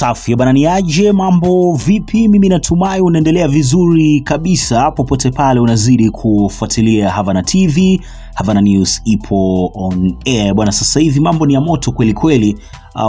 Safi bana, ni aje? Mambo vipi? Mimi natumai unaendelea vizuri kabisa popote pale unazidi kufuatilia Havana TV. Havana News ipo on air bwana. Sasa hivi mambo ni ya moto kweli kweli.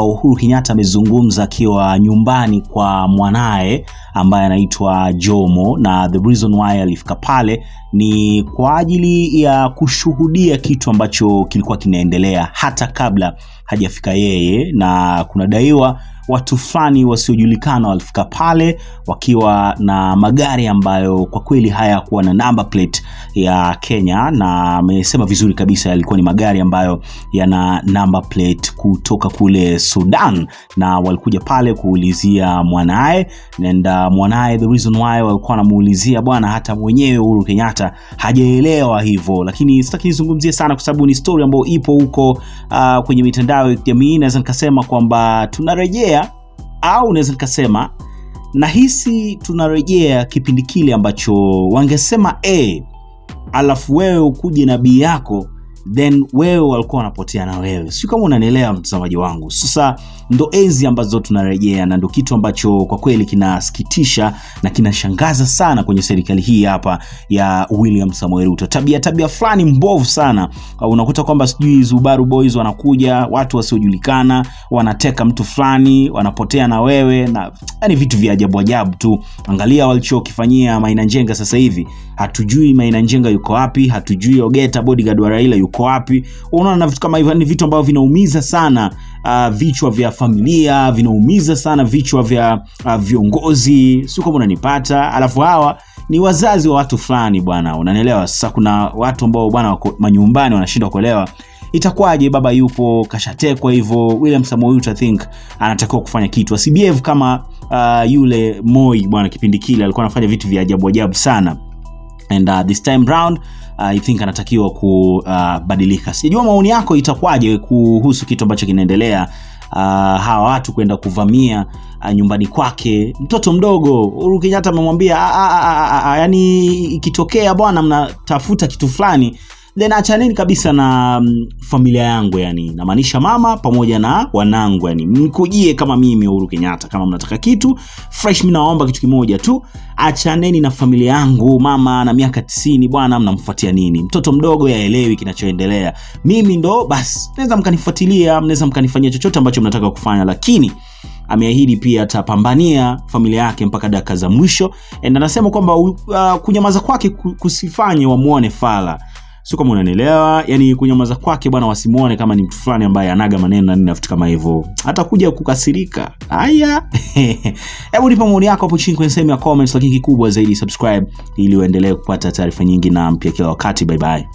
Uhuru Kenyatta amezungumza akiwa nyumbani kwa mwanae ambaye anaitwa Jomo, na the reason why alifika pale ni kwa ajili ya kushuhudia kitu ambacho kilikuwa kinaendelea hata kabla hajafika yeye, na kuna daiwa watu fulani wasiojulikana walifika pale wakiwa na magari ambayo kwa kweli hayakuwa na number plate ya Kenya, na amesema vizuri kabisa yalikuwa ni magari ambayo yana number plate kutoka kule Sudan, na walikuja pale kuulizia mwanae, na mwanae the reason why walikuwa wanamuulizia bwana, hata mwenyewe Uhuru Kenyatta hajaelewa hivyo, lakini sitaki nizungumzie sana kwa sababu ni story ambayo ipo huko kwenye mitandao ya kijamii. Naweza nikasema kwamba tunarejea, au naweza nikasema nahisi tunarejea kipindi kile ambacho wangesema alafu wewe ukuje na bii yako, then wewe walikuwa wanapotea na wewe. Sio kama unanielewa mtazamaji wangu. Sasa ndo enzi ambazo tunarejea, na ndo kitu ambacho kwa kweli kinasikitisha na kinashangaza sana kwenye serikali hii hapa ya William Samoei Ruto. Tabia fulani mbovu sana. Unakuta kwamba sijui Zubaru Boys wanakuja, watu wasiojulikana, wanateka mtu fulani, wanapotea na wewe, na yani vitu vya ajabu tu. Angalia walichokifanyia Maina Njenga sasa hivi. Hatujui Maina Njenga yuko wapi, hatujui Ogeta bodyguard wa Raila yuko wapi. Unaona vitu kama hivyo, ni vitu ambavyo vinaumiza sana vichwa vya familia, vinaumiza sana vichwa vya viongozi. Sio kama unanipata. Alafu hawa ni wazazi wa watu fulani bwana, unanielewa? Sasa kuna watu ambao bwana wako manyumbani wanashindwa kuelewa itakuwaje baba yupo kashatekwa hivyo. William Samoei Ruto I think anatakiwa kufanya kitu, asibehave kama yule Moi bwana, kipindi kile alikuwa anafanya vitu vya ajabu sana, and this time round I think anatakiwa kubadilika. Sijua maoni yako itakuwaje kuhusu kitu ambacho kinaendelea, hawa watu kwenda kuvamia nyumbani kwake mtoto mdogo. Uhuru Kenyatta amemwambia yani ikitokea bwana mnatafuta kitu fulani, then achaneni kabisa na familia yangu, yani namaanisha mama pamoja na wanangu, yani mkujie kama mimi Uhuru Kenyatta. Kama mnataka kitu fresh, mimi naomba kitu kimoja tu, achaneni na familia yangu. Mama na miaka 90 bwana, mnamfuatia nini? Mtoto mdogo yaelewi kinachoendelea. Mimi ndo basi, mnaweza mkanifuatilia, mnaweza mkanifanyia chochote ambacho mnataka kufanya, lakini ameahidi pia atapambania familia yake mpaka dakika za mwisho. Na anasema kwamba kunyamaza kwake kusifanye wamuone fala. Sio kama unanielewa, yani kunyamaza kwake bwana wasimuone kama ni mtu fulani ambaye anaga maneno na nini kama hivyo, hata kuja kukasirika. Haya hebu nipa maoni yako hapo chini kwenye sehemu ya comments, lakini kikubwa zaidi subscribe ili uendelee kupata taarifa nyingi na mpya kila wakati. Bye bye.